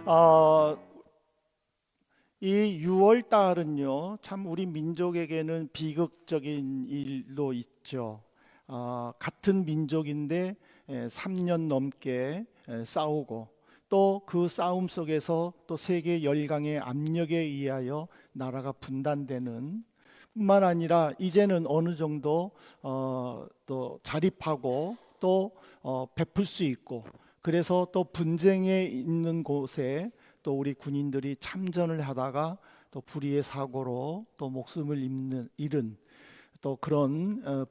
어, 이 6월 달은요, 참 우리 민족에게는 비극적인 일도 있죠. 같은 민족인데 3년 넘게 싸우고 또 그 싸움 속에서 또 세계 열강의 압력에 의하여 나라가 분단되는 뿐만 아니라 이제는 어느 정도 또 자립하고 또 베풀 수 있고, 그래서 또 분쟁에 있는 곳에 또 우리 군인들이 참전을 하다가 또 불의의 사고로 또 목숨을 잃은 또 그런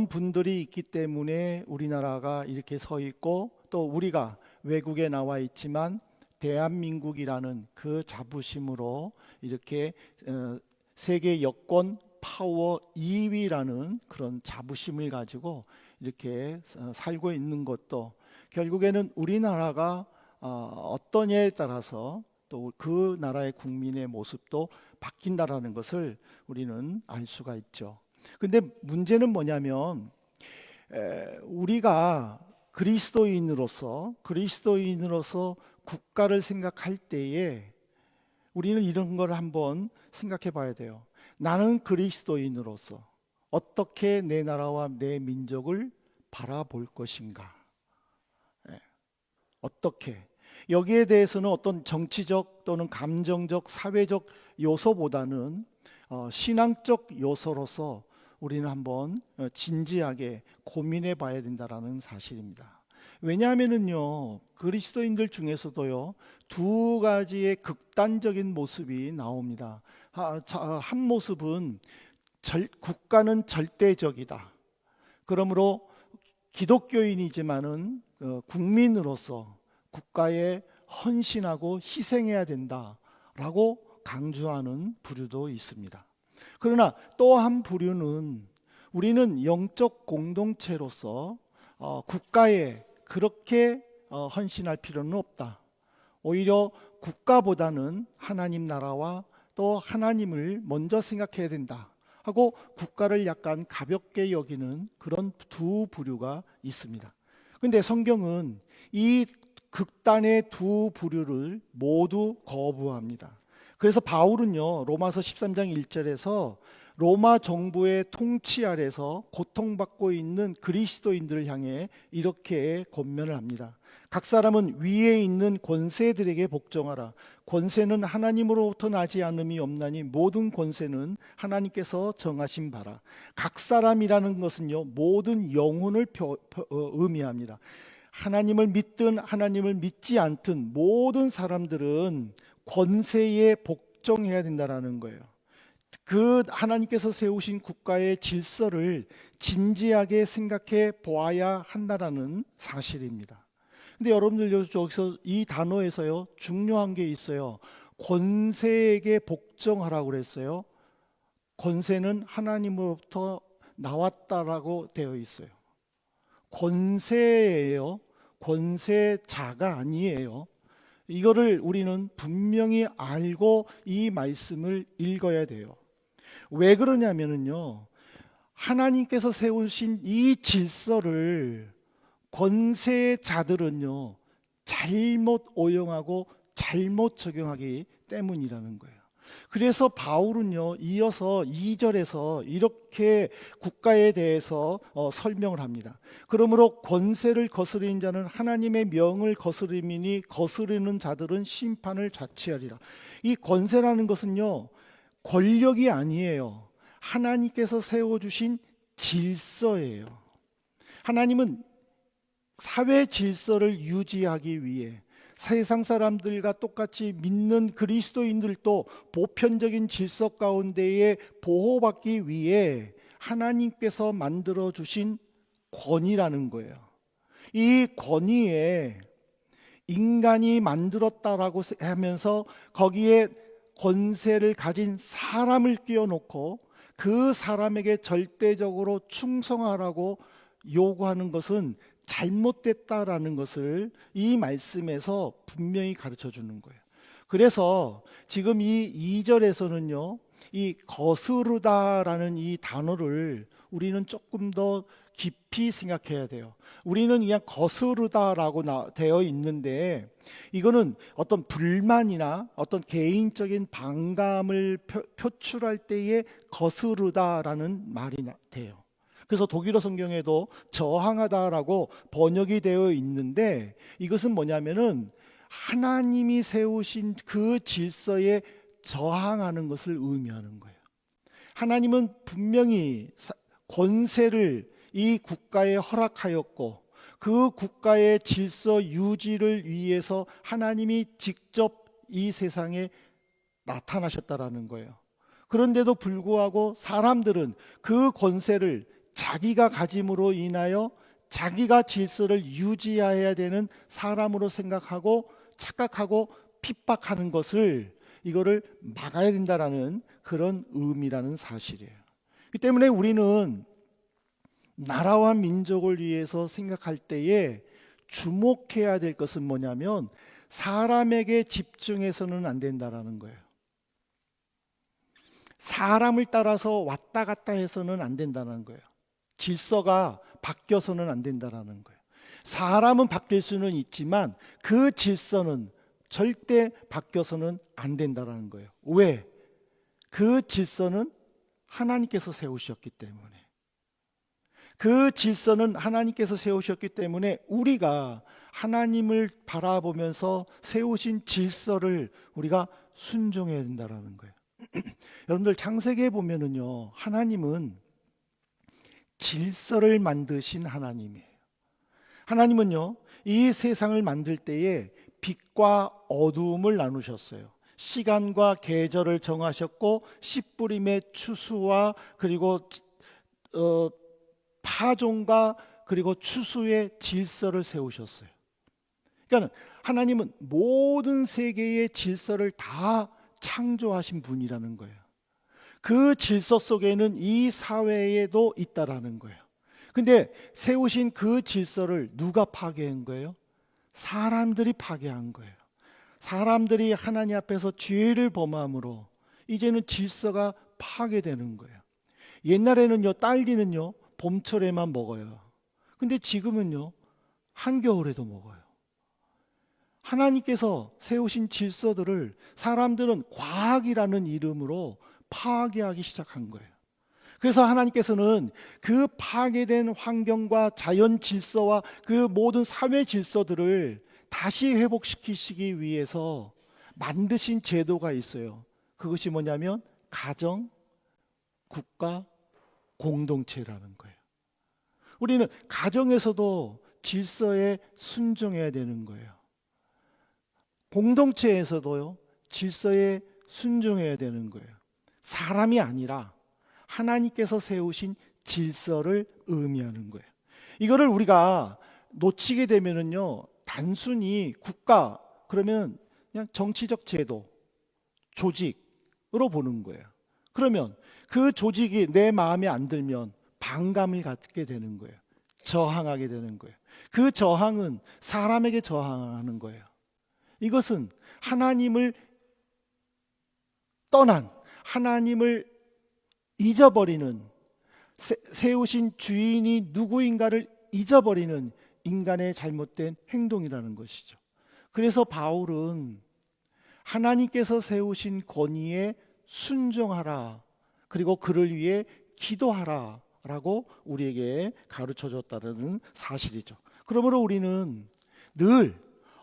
분들이 있기 때문에 우리나라가 이렇게 서 있고, 또 우리가 외국에 나와 있지만 대한민국이라는 그 자부심으로 이렇게 세계 여권 파워 2위라는 그런 자부심을 가지고 이렇게 살고 있는 것도, 결국에는 우리나라가 어떠냐에 따라서 또 그 나라의 국민의 모습도 바뀐다라는 것을 우리는 알 수가 있죠. 근데 문제는 뭐냐면, 우리가 그리스도인으로서 국가를 생각할 때에 우리는 이런 걸 한번 생각해 봐야 돼요. 나는 그리스도인으로서 어떻게 내 나라와 내 민족을 바라볼 것인가? 예, 어떻게? 여기에 대해서는 어떤 정치적 또는 감정적, 사회적 요소보다는 신앙적 요소로서 우리는 한번 진지하게 고민해 봐야 된다라는 사실입니다. 왜냐하면은요, 그리스도인들 중에서도요, 두 가지의 극단적인 모습이 나옵니다. 한 모습은 국가는 절대적이다. 그러므로 기독교인이지만은 국민으로서 국가에 헌신하고 희생해야 된다라고 강조하는 부류도 있습니다. 그러나 또 한 부류는, 우리는 영적 공동체로서 국가에 그렇게 헌신할 필요는 없다. 오히려 국가보다는 하나님 나라와 또 하나님을 먼저 생각해야 된다 하고 국가를 약간 가볍게 여기는 그런 두 부류가 있습니다. 그런데 성경은 이 극단의 두 부류를 모두 거부합니다. 그래서 바울은요, 로마서 13장 1절에서 로마 정부의 통치 아래서 고통받고 있는 그리스도인들을 향해 이렇게 권면을 합니다. 각 사람은 위에 있는 권세들에게 복종하라. 권세는 하나님으로부터 나지 않음이 없나니 모든 권세는 하나님께서 정하신 바라. 각 사람이라는 것은요, 모든 영혼을 의미합니다. 하나님을 믿든 하나님을 믿지 않든 모든 사람들은 권세에 복종해야 된다는 거예요. 그 하나님께서 세우신 국가의 질서를 진지하게 생각해 보아야 한다라는 사실입니다. 근데 여러분들 여기서 이 단어에서요, 중요한 게 있어요. 권세에게 복종하라고 그랬어요. 권세는 하나님으로부터 나왔다라고 되어 있어요. 권세예요. 권세자가 아니에요. 이거를 우리는 분명히 알고 이 말씀을 읽어야 돼요. 왜 그러냐면요, 하나님께서 세우신 이 질서를 권세자들은요, 잘못 오용하고 잘못 적용하기 때문이라는 거예요. 그래서 바울은요, 이어서 2절에서 이렇게 국가에 대해서 설명을 합니다. 그러므로 권세를 거스리는 자는 하나님의 명을 거스림이니 거스르는 자들은 심판을 자취하리라. 이 권세라는 것은요, 권력이 아니에요. 하나님께서 세워주신 질서예요. 하나님은 사회 질서를 유지하기 위해 세상 사람들과 똑같이 믿는 그리스도인들도 보편적인 질서 가운데에 보호받기 위해 하나님께서 만들어 주신 권위라는 거예요. 이 권위에 인간이 만들었다라고 하면서 거기에 권세를 가진 사람을 끼워놓고 그 사람에게 절대적으로 충성하라고 요구하는 것은 잘못됐다라는 것을 이 말씀에서 분명히 가르쳐 주는 거예요. 그래서 지금 이 2절에서는요, 이 거스르다라는 이 단어를 우리는 조금 더 깊이 생각해야 돼요. 우리는 그냥 거스르다라고 되어 있는데 이거는 어떤 불만이나 어떤 개인적인 반감을 표출할 때에 거스르다라는 말이 돼요. 그래서 독일어 성경에도 저항하다라고 번역이 되어 있는데 이것은 뭐냐면은 하나님이 세우신 그 질서에 저항하는 것을 의미하는 거예요. 하나님은 분명히 권세를 이 국가에 허락하였고 그 국가의 질서 유지를 위해서 하나님이 직접 이 세상에 나타나셨다라는 거예요. 그런데도 불구하고 사람들은 그 권세를 자기가 가짐으로 인하여 자기가 질서를 유지해야 되는 사람으로 생각하고 착각하고 핍박하는 것을 이거를 막아야 된다라는 그런 의미라는 사실이에요. 그 때문에 우리는 나라와 민족을 위해서 생각할 때에 주목해야 될 것은 뭐냐면 사람에게 집중해서는 안 된다라는 거예요. 사람을 따라서 왔다 갔다 해서는 안 된다는 거예요. 질서가 바뀌어서는 안 된다는 거예요. 사람은 바뀔 수는 있지만 그 질서는 절대 바뀌어서는 안 된다는 거예요. 왜? 그 질서는 하나님께서 세우셨기 때문에. 그 질서는 하나님께서 세우셨기 때문에 우리가 하나님을 바라보면서 세우신 질서를 우리가 순종해야 된다는 거예요. 여러분들 창세기에 보면은요, 하나님은 질서를 만드신 하나님이에요. 하나님은요, 이 세상을 만들 때에 빛과 어두움을 나누셨어요. 시간과 계절을 정하셨고 씨 뿌림의 추수와 그리고 파종과 그리고 추수의 질서를 세우셨어요. 그러니까 하나님은 모든 세계의 질서를 다 창조하신 분이라는 거예요. 그 질서 속에는 이 사회에도 있다라는 거예요. 근데 세우신 그 질서를 누가 파괴한 거예요? 사람들이 파괴한 거예요. 사람들이 하나님 앞에서 죄를 범함으로 이제는 질서가 파괴되는 거예요. 옛날에는요, 딸기는요 봄철에만 먹어요. 근데 지금은요 한겨울에도 먹어요. 하나님께서 세우신 질서들을 사람들은 과학이라는 이름으로 파괴하기 시작한 거예요. 그래서 하나님께서는 그 파괴된 환경과 자연 질서와 그 모든 사회 질서들을 다시 회복시키시기 위해서 만드신 제도가 있어요. 그것이 뭐냐면 가정, 국가, 공동체라는 거예요. 우리는 가정에서도 질서에 순종해야 되는 거예요. 공동체에서도요, 질서에 순종해야 되는 거예요. 사람이 아니라 하나님께서 세우신 질서를 의미하는 거예요. 이거를 우리가 놓치게 되면은요, 단순히 국가 그러면 그냥 정치적 제도, 조직으로 보는 거예요. 그러면 그 조직이 내 마음에 안 들면 반감을 갖게 되는 거예요. 저항하게 되는 거예요. 그 저항은 사람에게 저항하는 거예요. 이것은 하나님을 떠난, 하나님을 잊어버리는, 세우신 주인이 누구인가를 잊어버리는 인간의 잘못된 행동이라는 것이죠. 그래서 바울은 하나님께서 세우신 권위에 순종하라, 그리고 그를 위해 기도하라 라고 우리에게 가르쳐 줬다는 사실이죠. 그러므로 우리는 늘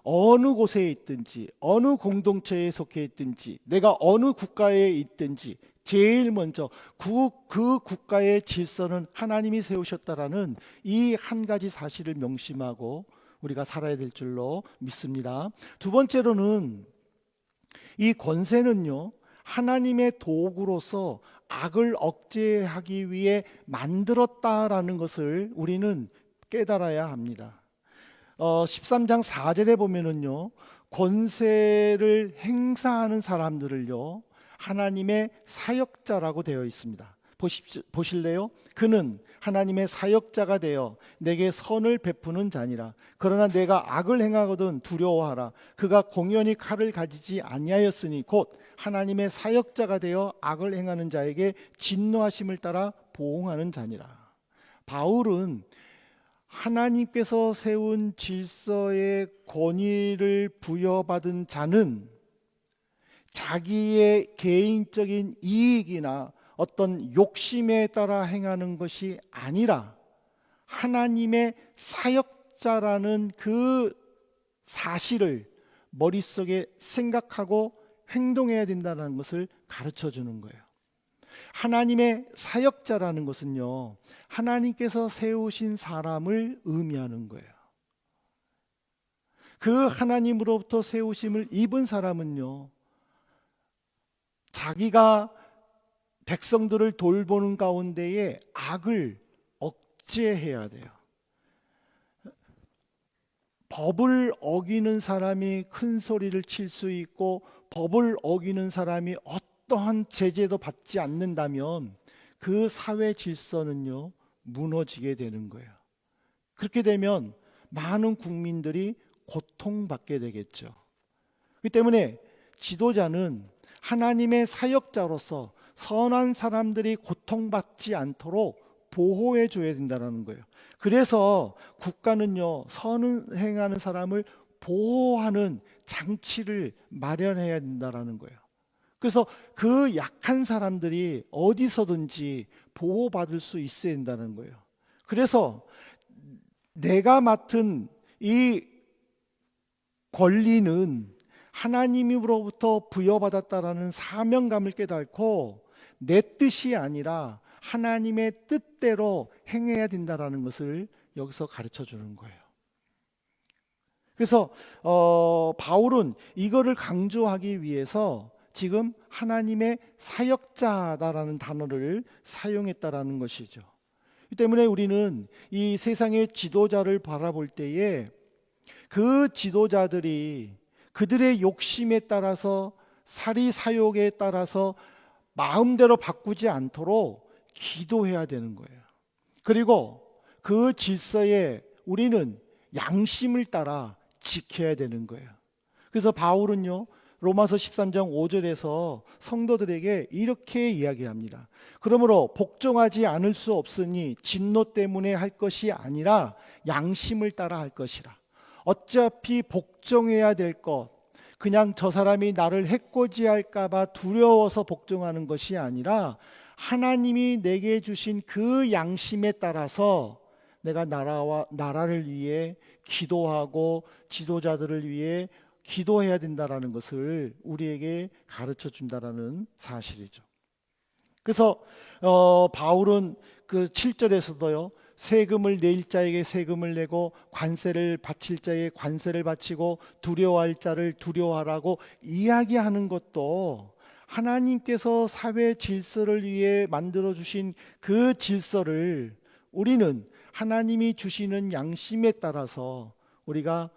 어느 곳에 있든지 어느 공동체에 속해 있든지 내가 어느 국가에 있든지 제일 먼저 그 국가의 질서는 하나님이 세우셨다라는 이 한 가지 사실을 명심하고 우리가 살아야 될 줄로 믿습니다. 두 번째로는 이 권세는요, 하나님의 도구로서 악을 억제하기 위해 만들었다라는 것을 우리는 깨달아야 합니다. 13장 4절에 보면은요, 권세를 행사하는 사람들을요, 하나님의 사역자라고 되어 있습니다. 보실래요? 그는 하나님의 사역자가 되어 내게 선을 베푸는 자니라. 그러나 내가 악을 행하거든 두려워하라. 그가 공연히 칼을 가지지 아니하였으니 곧 하나님의 사역자가 되어 악을 행하는 자에게 진노하심을 따라 보응하는 자니라. 바울은 하나님께서 세운 질서의 권위를 부여받은 자는 자기의 개인적인 이익이나 어떤 욕심에 따라 행하는 것이 아니라 하나님의 사역자라는 그 사실을 머릿속에 생각하고 행동해야 된다는 것을 가르쳐 주는 거예요. 하나님의 사역자라는 것은요, 하나님께서 세우신 사람을 의미하는 거예요. 그 하나님으로부터 세우심을 입은 사람은요, 자기가 백성들을 돌보는 가운데에 악을 억제해야 돼요. 법을 어기는 사람이 큰 소리를 칠 수 있고 법을 어기는 사람이 어떠한 제재도 받지 않는다면 그 사회 질서는요, 무너지게 되는 거예요. 그렇게 되면 많은 국민들이 고통받게 되겠죠. 그렇기 때문에 지도자는 하나님의 사역자로서 선한 사람들이 고통받지 않도록 보호해 줘야 된다는 거예요. 그래서 국가는요, 선행하는 사람을 보호하는 장치를 마련해야 된다는 거예요. 그래서 그 약한 사람들이 어디서든지 보호받을 수 있어야 된다는 거예요. 그래서 내가 맡은 이 권리는 하나님으로부터 부여받았다라는 사명감을 깨닫고 내 뜻이 아니라 하나님의 뜻대로 행해야 된다라는 것을 여기서 가르쳐 주는 거예요. 그래서 바울은 이거를 강조하기 위해서 지금 하나님의 사역자다라는 단어를 사용했다라는 것이죠. 이 때문에 우리는 이 세상의 지도자를 바라볼 때에 그 지도자들이 그들의 욕심에 따라서 사리사욕에 따라서 마음대로 바꾸지 않도록 기도해야 되는 거예요. 그리고 그 질서에 우리는 양심을 따라 지켜야 되는 거예요. 그래서 바울은요, 로마서 13장 5절에서 성도들에게 이렇게 이야기합니다. 그러므로 복종하지 않을 수 없으니 진노 때문에 할 것이 아니라 양심을 따라 할 것이라. 어차피 복종해야 될 것, 그냥 저 사람이 나를 해코지할까 봐 두려워서 복종하는 것이 아니라 하나님이 내게 주신 그 양심에 따라서 내가 나라를 위해 기도하고 지도자들을 위해 기도해야 된다라는 것을 우리에게 가르쳐 준다라는 사실이죠. 그래서 바울은 그 7절에서도요, 세금을 낼 자에게 세금을 내고 관세를 바칠 자에게 관세를 바치고 두려워할 자를 두려워하라고 이야기하는 것도 하나님께서 사회 질서를 위해 만들어 주신 그 질서를 우리는 하나님이 주시는 양심에 따라서 우리가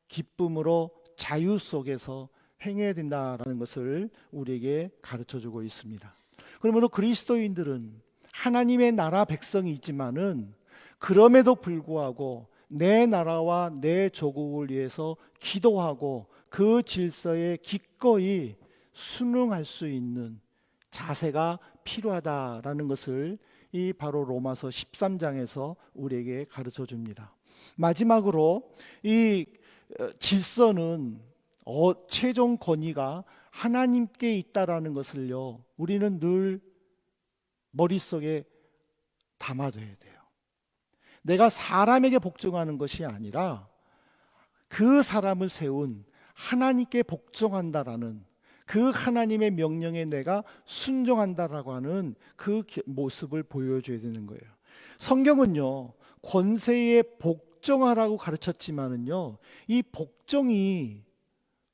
기쁨으로 자유 속에서 행해야 된다라는 것을 우리에게 가르쳐 주고 있습니다. 그러므로 그리스도인들은 하나님의 나라 백성이지만은 그럼에도 불구하고 내 나라와 내 조국을 위해서 기도하고 그 질서에 기꺼이 순응할 수 있는 자세가 필요하다라는 것을 이 바로 로마서 13장에서 우리에게 가르쳐 줍니다. 마지막으로 이 질서는 최종 권위가 하나님께 있다라는 것을요, 우리는 늘 머릿속에 담아둬야 돼요. 내가 사람에게 복종하는 것이 아니라 그 사람을 세운 하나님께 복종한다라는 그 하나님의 명령에 내가 순종한다라고 하는 그 모습을 보여줘야 되는 거예요. 성경은요, 권세에 복종하라고 가르쳤지만은요, 이 복종이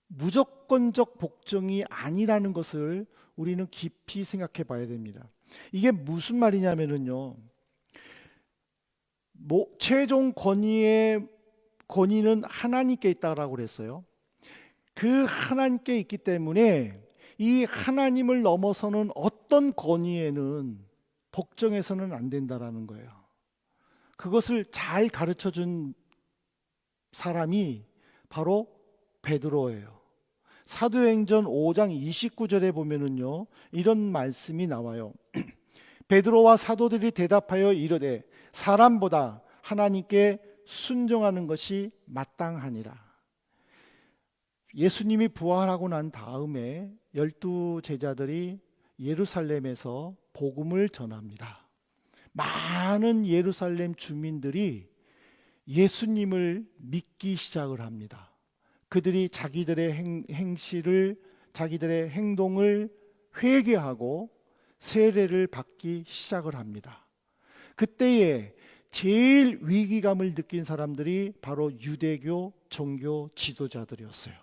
무조건적 복종이 아니라는 것을 우리는 깊이 생각해 봐야 됩니다. 이게 무슨 말이냐면은요, 최종 권위는 하나님께 있다라고 그랬어요. 그 하나님께 있기 때문에 이 하나님을 넘어서는 어떤 권위에는 복종해서는 안 된다라는 거예요. 그것을 잘 가르쳐 준 사람이 바로 베드로예요. 사도행전 5장 29절에 보면은요, 이런 말씀이 나와요. 베드로와 사도들이 대답하여 이르되 사람보다 하나님께 순종하는 것이 마땅하니라. 예수님이 부활하고 난 다음에 12 제자들이 예루살렘에서 복음을 전합니다. 많은 예루살렘 주민들이 예수님을 믿기 시작을 합니다. 그들이 자기들의 자기들의 행동을 회개하고 세례를 받기 시작을 합니다. 그때에 제일 위기감을 느낀 사람들이 바로 유대교 종교 지도자들이었어요.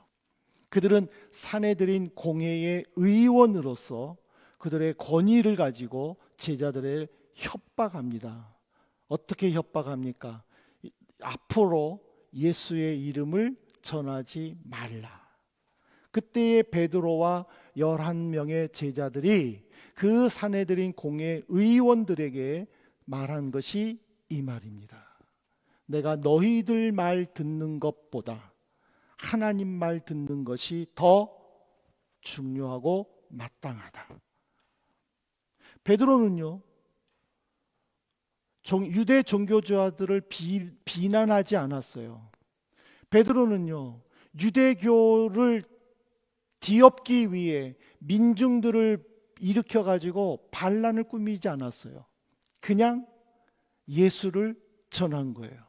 그들은 사내들인 공회의 의원으로서 그들의 권위를 가지고 제자들을 협박합니다. 어떻게 협박합니까? 앞으로 예수의 이름을 전하지 말라. 그때의 베드로와 11명의 제자들이 그 사내들인 공회 의원들에게 말한 것이 이 말입니다. 내가 너희들 말 듣는 것보다 하나님 말 듣는 것이 더 중요하고 마땅하다. 베드로는요, 유대 종교주의자들을 비난하지 않았어요. 베드로는요, 유대교를 뒤엎기 위해 민중들을 일으켜 가지고 반란을 꾸미지 않았어요. 그냥 예수를 전한 거예요.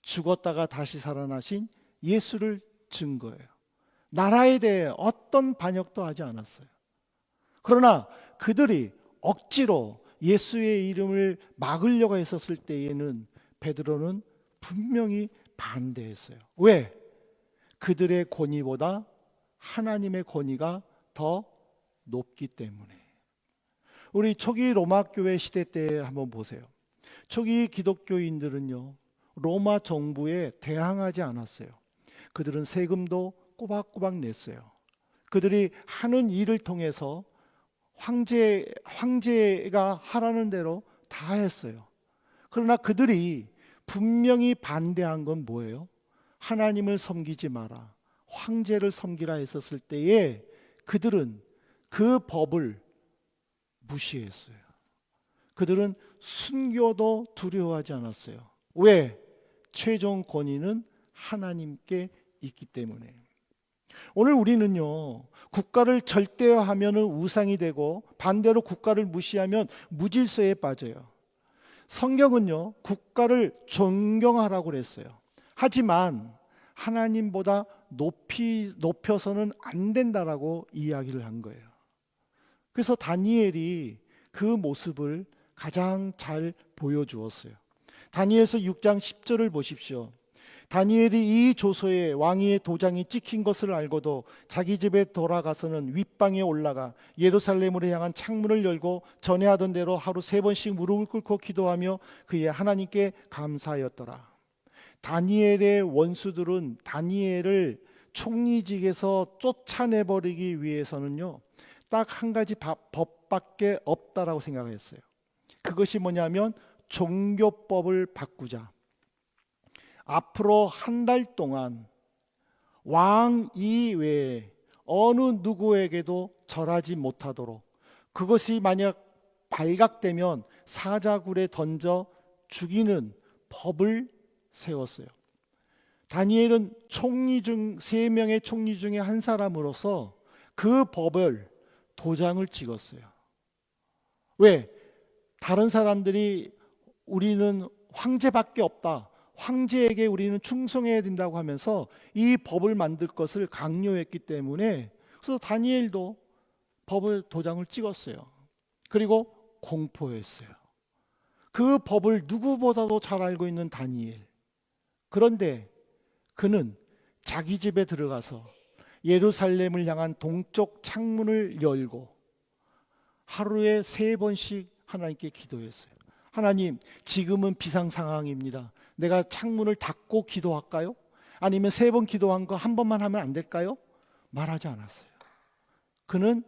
죽었다가 다시 살아나신 예수를 준 거예요. 나라에 대해 어떤 반역도 하지 않았어요. 그러나 그들이 억지로 예수의 이름을 막으려고 했었을 때에는 베드로는 분명히 반대했어요. 왜? 그들의 권위보다 하나님의 권위가 더 높기 때문에. 우리 초기 로마 교회 시대 때 한번 보세요. 초기 기독교인들은요, 로마 정부에 대항하지 않았어요. 그들은 세금도 꼬박꼬박 냈어요. 그들이 하는 일을 통해서 황제가 하라는 대로 다 했어요. 그러나 그들이 분명히 반대한 건 뭐예요? 하나님을 섬기지 마라, 황제를 섬기라 했었을 때에 그들은 그 법을 무시했어요. 그들은 순교도 두려워하지 않았어요. 왜? 최종 권위는 하나님께 있기 때문에. 오늘 우리는요, 국가를 절대화하면 우상이 되고 반대로 국가를 무시하면 무질서에 빠져요. 성경은요, 국가를 존경하라고 그랬어요. 하지만 하나님보다 높여서는 안 된다라고 이야기를 한 거예요. 그래서 다니엘이 그 모습을 가장 잘 보여주었어요. 다니엘서 6장 10절을 보십시오. 다니엘이 이 조서에 왕위의 도장이 찍힌 것을 알고도 자기 집에 돌아가서는 윗방에 올라가 예루살렘으로 향한 창문을 열고 전에 하던 대로 하루 3번씩 무릎을 꿇고 기도하며 그의 하나님께 감사하였더라. 다니엘의 원수들은 다니엘을 총리직에서 쫓아내버리기 위해서는요, 딱 한 가지 법밖에 없다라고 생각했어요. 그것이 뭐냐면 종교법을 바꾸자. 앞으로 한 달 동안 왕 이외에 어느 누구에게도 절하지 못하도록, 그것이 만약 발각되면 사자굴에 던져 죽이는 법을 세웠어요. 다니엘은 총리 중 3명의 총리 중에 한 사람으로서 그 법을 도장을 찍었어요. 왜? 다른 사람들이 우리는 황제밖에 없다, 황제에게 우리는 충성해야 된다고 하면서 이 법을 만들 것을 강요했기 때문에, 그래서 다니엘도 법을 도장을 찍었어요. 그리고 공포했어요. 그 법을 누구보다도 잘 알고 있는 다니엘. 그런데 그는 자기 집에 들어가서 예루살렘을 향한 동쪽 창문을 열고 하루에 3번씩 하나님께 기도했어요. 하나님, 지금은 비상 상황입니다. 내가 창문을 닫고 기도할까요? 아니면 3번 기도한 거 한 번만 하면 안 될까요? 말하지 않았어요. 그는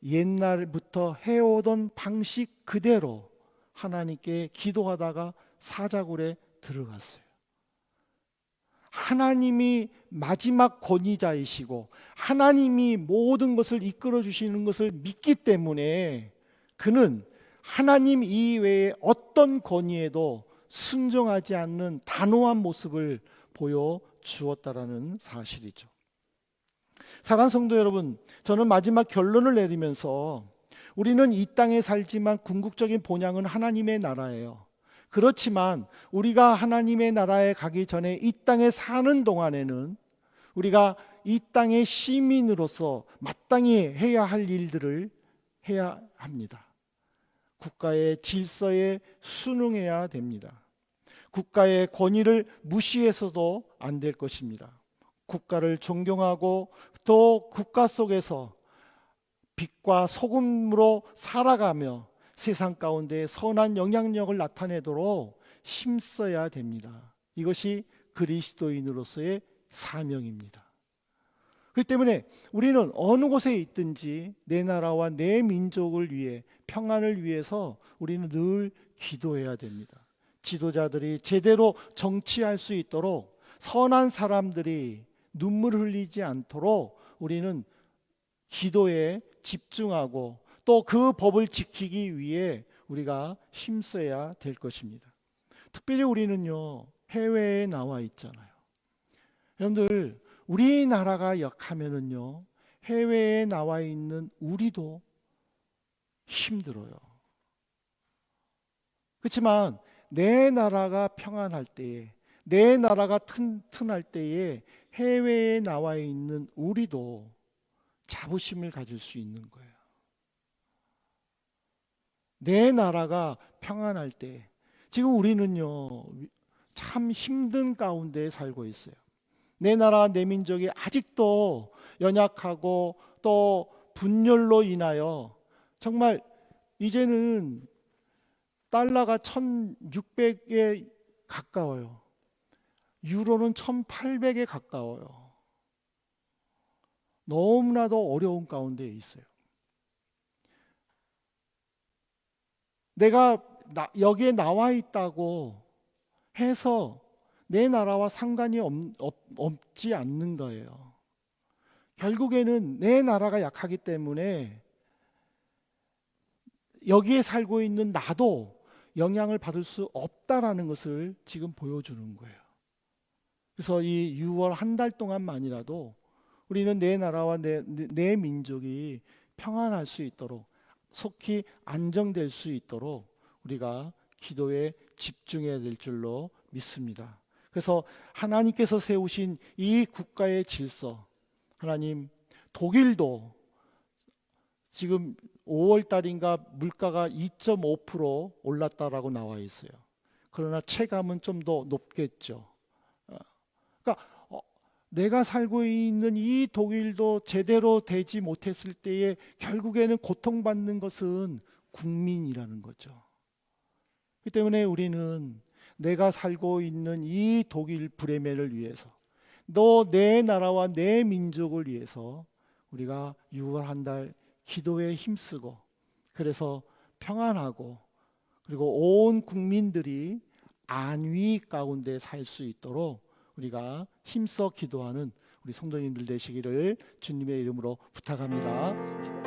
옛날부터 해오던 방식 그대로 하나님께 기도하다가 사자굴에 들어갔어요. 하나님이 마지막 권위자이시고 하나님이 모든 것을 이끌어 주시는 것을 믿기 때문에 그는 하나님 이외에 어떤 권위에도 순종하지 않는 단호한 모습을 보여주었다라는 사실이죠. 사랑하는 성도 여러분, 저는 마지막 결론을 내리면서 우리는 이 땅에 살지만 궁극적인 본향은 하나님의 나라예요. 그렇지만 우리가 하나님의 나라에 가기 전에 이 땅에 사는 동안에는 우리가 이 땅의 시민으로서 마땅히 해야 할 일들을 해야 합니다. 국가의 질서에 순응해야 됩니다. 국가의 권위를 무시해서도 안 될 것입니다. 국가를 존경하고 또 국가 속에서 빛과 소금으로 살아가며 세상 가운데 선한 영향력을 나타내도록 힘써야 됩니다. 이것이 그리스도인으로서의 사명입니다. 그렇기 때문에 우리는 어느 곳에 있든지 내 나라와 내 민족을 위해, 평안을 위해서 우리는 늘 기도해야 됩니다. 지도자들이 제대로 정치할 수 있도록, 선한 사람들이 눈물을 흘리지 않도록 우리는 기도에 집중하고 또 그 법을 지키기 위해 우리가 힘써야 될 것입니다. 특별히 우리는요, 해외에 나와 있잖아요. 여러분들, 우리나라가 약하면은요, 해외에 나와 있는 우리도 힘들어요. 그렇지만 내 나라가 평안할 때에, 내 나라가 튼튼할 때에 해외에 나와 있는 우리도 자부심을 가질 수 있는 거예요. 내 나라가 평안할 때, 지금 우리는요, 참 힘든 가운데 살고 있어요. 내 나라, 내 민족이 아직도 연약하고 또 분열로 인하여 정말 이제는 달러가 1600에 가까워요. 유로는 1800에 가까워요. 너무나도 어려운 가운데 있어요. 내가 여기에 나와 있다고 해서 내 나라와 상관이 없지 않는 거예요. 결국에는 내 나라가 약하기 때문에 여기에 살고 있는 나도 영향을 받을 수 없다라는 것을 지금 보여주는 거예요. 그래서 이 6월 한 달 동안만이라도 우리는 내 나라와 내 민족이 평안할 수 있도록, 속히 안정될 수 있도록 우리가 기도에 집중해야 될 줄로 믿습니다. 그래서 하나님께서 세우신 이 국가의 질서, 하나님, 독일도 지금 5월 달인가 물가가 2.5% 올랐다라고 나와 있어요. 그러나 체감은 좀 더 높겠죠. 그러니까 내가 살고 있는 이 독일도 제대로 되지 못했을 때에 결국에는 고통받는 것은 국민이라는 거죠. 그렇기 때문에 우리는 내가 살고 있는 이 독일 브레멘을 위해서, 너 내 나라와 내 민족을 위해서 우리가 6월 한 달 기도에 힘쓰고, 그래서 평안하고 그리고 온 국민들이 안위 가운데 살 수 있도록 우리가 힘써 기도하는 우리 성도님들 되시기를 주님의 이름으로 부탁합니다.